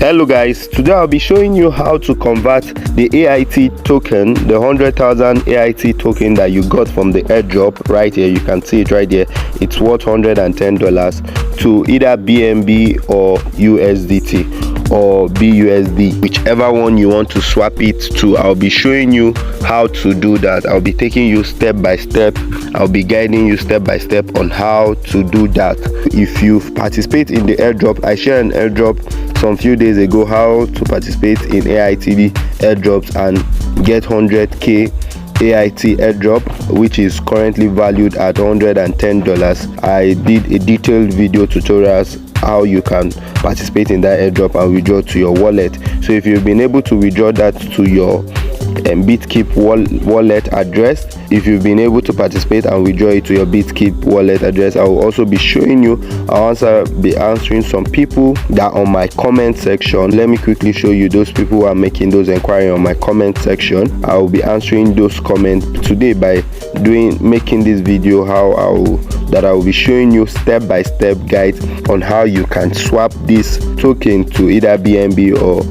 Hello guys, today I'll be showing you how to convert the AIT token, the 100,000 AIT token that you got from the airdrop right here. You can see it right there. It's worth $110 to either BNB or USDT or BUSD, whichever one you want to swap it to. I'll be showing you how to do that. I'll be taking you step by step. I'll be guiding you step by step on how to do that. If you participate in the airdrop, I share an airdrop some few days ago, how to participate in AIT airdrops and get 100k AIT airdrop, which is currently valued at $110. I did a detailed video tutorials how you can participate in that airdrop and withdraw to your wallet. So if you've been able to withdraw that to your bitkeep wallet address, if you've been able to participate and withdraw it to your bitkeep wallet address, I will also be showing you. I'll be answering some people that are on my comment section. Let me quickly show you those people who are making those inquiries on my comment section. I will be answering those comments today by making this video I will be showing you step by step guide on how you can swap this token to either BNB or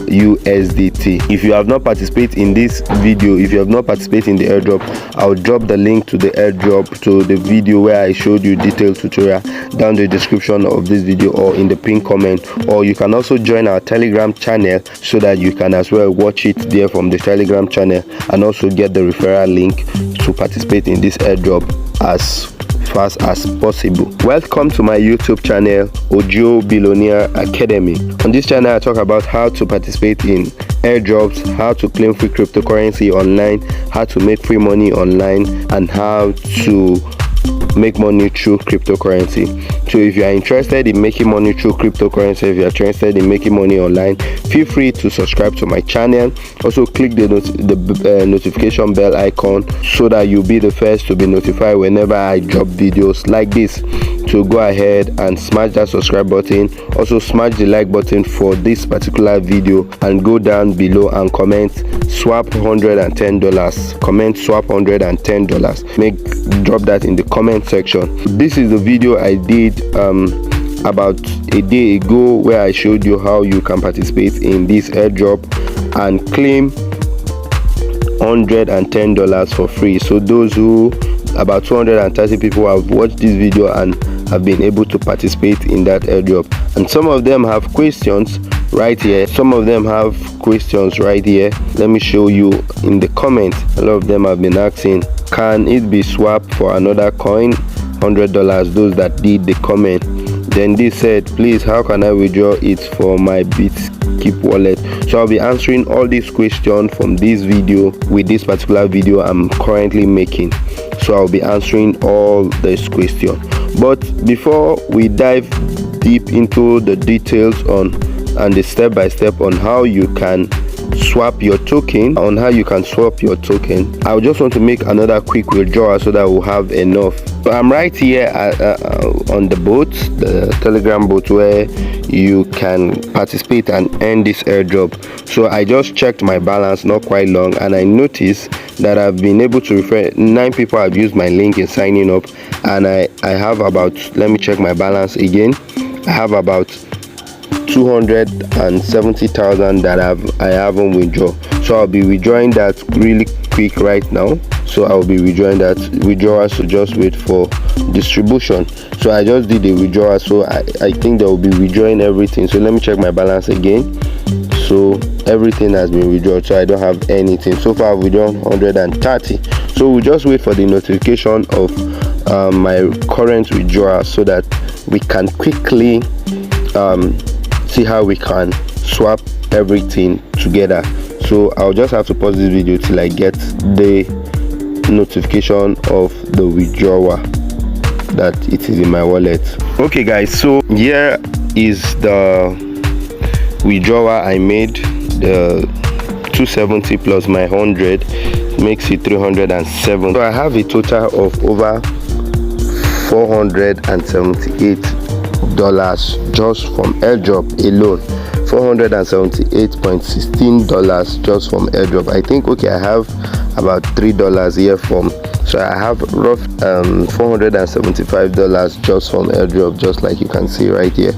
USDT. If you have not participated in this video, if you have not participated in the airdrop, I'll drop the link to the airdrop, to the video where I showed you detailed tutorial down the description of this video or in the pinned comment. Or you can also join our Telegram channel so that you can as well watch it there from the Telegram channel and also get the referral link to participate in this airdrop as fast as possible. Welcome to my YouTube channel, Ojio Billionaire Academy. On this channel I talk about how to participate in airdrops, how to claim free cryptocurrency online, how to make free money online, and how to make money through cryptocurrency. So if you are interested in making money through cryptocurrency, if you are interested in making money online, feel free to subscribe to my channel. Also click the notification bell icon so that you'll be the first to be notified whenever I drop videos like this. So go ahead and smash that subscribe button. Also smash the like button for this particular video and go down below and comment swap $110. Comment swap $110. Drop that in the comment section. This is the video I did about a day ago where I showed you how you can participate in this airdrop and claim $110 for free. So those who, about 230 people have watched this video and have been able to participate in that airdrop, and some of them have questions right here. Let me show you in the comments. A lot of them have been asking, can it be swapped for another coin, $100? Those that did the comment. Then they said, please, how can I withdraw it for my bitkeep wallet? So I'll be answering all these questions from this video, with this particular video I'm currently making. So I'll be answering all these questions. But before we dive deep into the details and the step by step on how you can swap your token, I just want to make another quick withdrawal so that we'll have enough. So I'm right here on the boat, the Telegram bot, where you can participate and earn this airdrop. So I just checked my balance not quite long, and I noticed that I've been able to refer 9 people have used my link in signing up, and I have about, let me check my balance again, I have about 270,000 that I haven't withdrawn. So I'll be withdrawing that really quick right now. So I'll be withdrawing that withdrawal, so just wait for distribution. So I just did a withdrawal, so I think they will be withdrawing everything. So let me check my balance again. So everything has been withdrawn, so I don't have anything. So far I've withdrawn 130. So we'll just wait for the notification of my current withdrawal so that we can quickly see how we can swap everything together. So I'll just have to pause this video till I get the notification of the withdrawal that it is in my wallet. Okay guys, so here is the withdrawal I made. The 270 plus my 100 makes it 307. So I have a total of over $478 just from airdrop alone. $478.16 just from airdrop. I think, okay, I have about $3 here from. So I have rough $475 just from airdrop, just like you can see right here.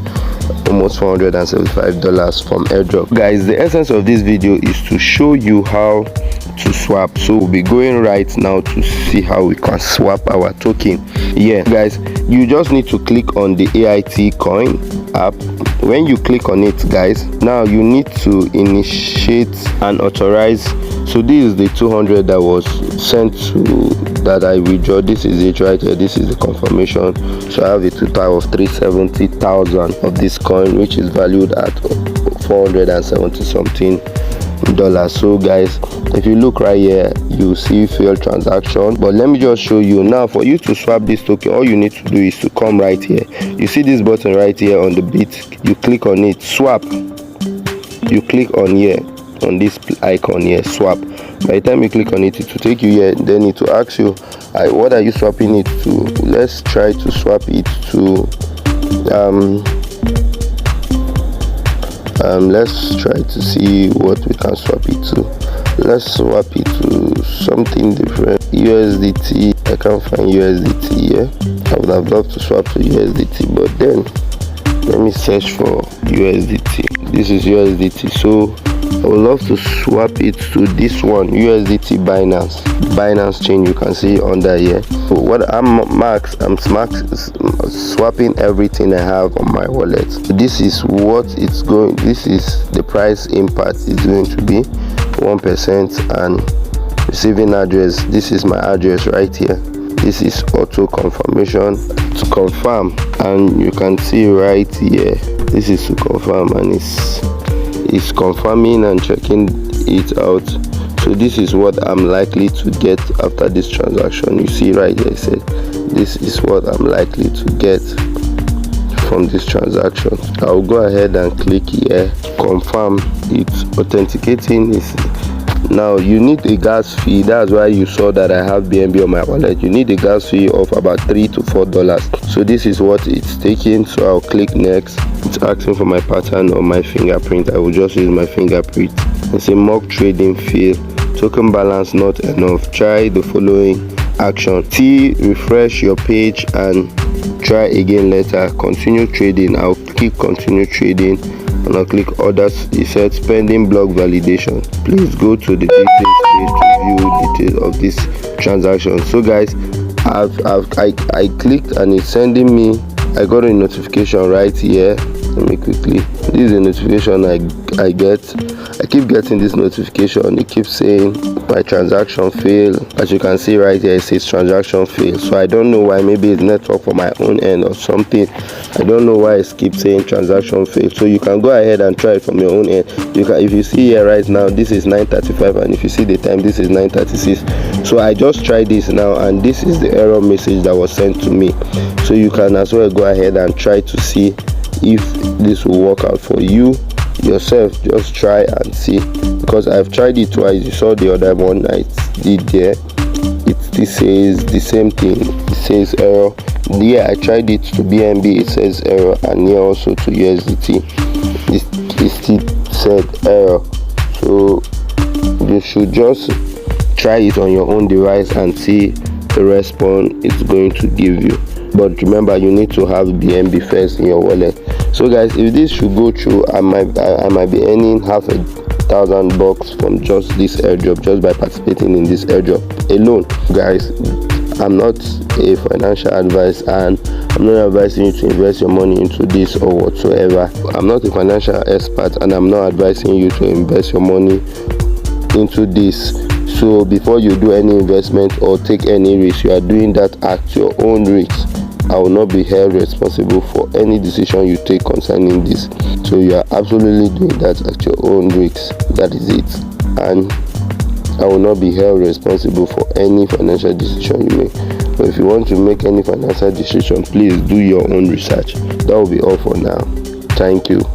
Almost $475 from airdrop. Guys, the essence of this video is to show you how to swap. So we'll be going right now to see how we can swap our token. Yeah guys, you just need to click on the AIT Coin app. When you click on it, guys, now you need to initiate and authorize. So this is the 200 that was sent to that I withdraw. This is it right here. This is the confirmation. So I have a total of 370,000 of this coin, which is valued at 470 something dollars. So guys, if you look right here, you see failed transaction. But let me just show you now. For you to swap this token, all you need to do is to come right here. You see this button right here on the bit, you click on it, swap. You click on here, on this icon here, swap. By the time you click on it, it will take you here. Then it will ask you, what are you swapping it to? Let's try to swap it to let's try to see what we can swap it to. Let's swap it to something different. USDT. I can't find USDT here. I would have loved to swap to USDT, but then let me search for USDT. This is USDT. So I would love to swap it to this one, USDT Binance chain. You can see under here. So what I'm swapping everything I have on my wallet. This is what it's going. This is the price impact is going to be 1%, and receiving address. This is my address right here. This is auto confirmation to confirm, and you can see right here. This is to confirm, and it's confirming and checking it out. So this is what I'm likely to get after this transaction. You see right here, it said this is what I'm likely to get from this transaction. I'll go ahead and click here, confirm. It's authenticating. Now you need a gas fee. That's why you saw that I have BNB on my wallet. You need a gas fee of about $3 to $4. So this is what it's taking. So I'll click next. It's asking for my pattern or my fingerprint. I will just use my fingerprint. It's a mock trading fail. Token balance not enough. Try the following action. T, refresh your page and try again later. Continue trading. I'll click continue trading, and I'll click others. It said pending block validation. Please go to the details page to view details of this transaction. So guys, I clicked and it's sending me. I got a notification right here. Let me quickly. This is a notification I get. I keep getting this notification. It keeps saying my transaction failed. As you can see right here, it says transaction failed. So I don't know why. Maybe it's network for my own end or something. I don't know why it keeps saying transaction failed. So you can go ahead and try it from your own end. You can, if you see here right now, this is 9:35, and if you see the time, this is 9:36. So I just tried this now, and this is the error message that was sent to me. So you can as well go ahead and try to see if this will work out for you yourself. Just try and see, because I've tried it twice. You saw the other one I did there. It says the same thing. It says error. Yeah, I tried it to BNB. It says error, and here also to USDT. It still said error. So you should just try it on your own device and see the response it's going to give you. But remember, you need to have BNB first in your wallet. So guys, if this should go through, I might be earning $1,000 from just this airdrop, just by participating in this airdrop alone. Guys, I'm not a financial advice, and I'm not advising you to invest your money into this or whatsoever. I'm not a financial expert, and I'm not advising you to invest your money into this. So before you do any investment or take any risk, you are doing that at your own risk. I will not be held responsible for any decision you take concerning this. So you are absolutely doing that at your own risk. That is it. And I will not be held responsible for any financial decision you make. But if you want to make any financial decision, please do your own research. That will be all for now. Thank you.